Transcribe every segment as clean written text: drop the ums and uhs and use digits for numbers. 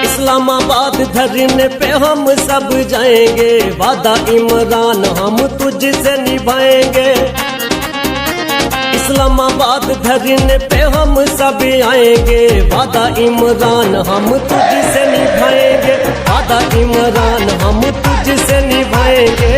इस्लामाबाद धरने पे हम सब जाएंगे, वादा इमरान हम तुझसे निभाएंगे। इस्लामाबाद धरने पे हम सब आएंगे, वादा इमरान हम तुझसे निभाएंगे, वादा इमरान हम तुझसे निभाएंगे।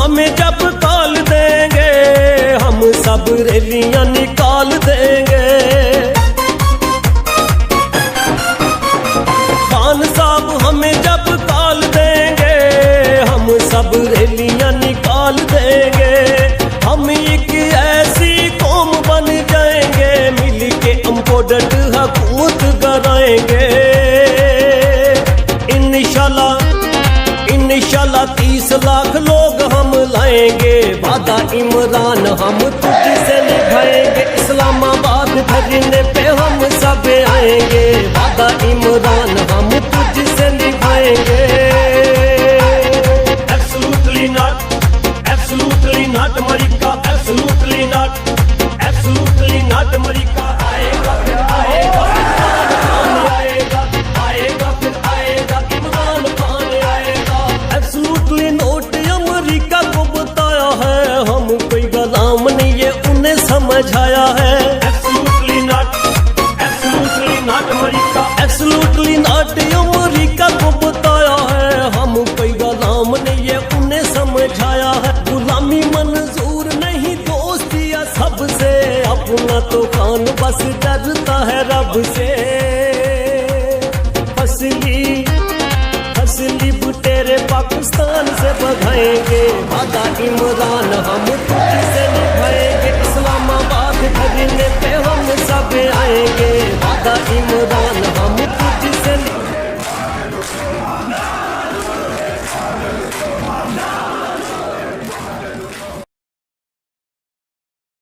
हमें जब कॉल देंगे हम सब रैलियां निकाल देंगे। खान साहब हमें जब कॉल देंगे हम सब रैलियां निकाल देंगे। हम एक ऐसी कौम बन जाएंगे, मिलके इम्पोर्टेंट हुकूमत कराएंगे। इंशाल्लाह 30 लाख लोग हम लाएंगे, वादा इमरान हम तुझसे निभाएंगे। इस्लामाबाद धरने पे हम सब आएंगे, वादा इमरान हम तुझसे निभाएंगे। Absolutely not America, absolutely not America. आएगा फिर आएगा, आएगा आएगा फिर आएगा, इमरान खान आएगा। एब्सोल्युटली नोट अमेरिका को बताया है, हम कोई गुलाम नहीं ये उन्हें समझाया है। Absolutely not America, absolutely not America को बताया है, हम कोई गुलाम नहीं ये उन्हें समझाया है। गुलामी मंजूर नहीं दोस्तिया सबसे, अपना तो खान बस डरता है रब से। फसली बुटेरे पाकिस्तान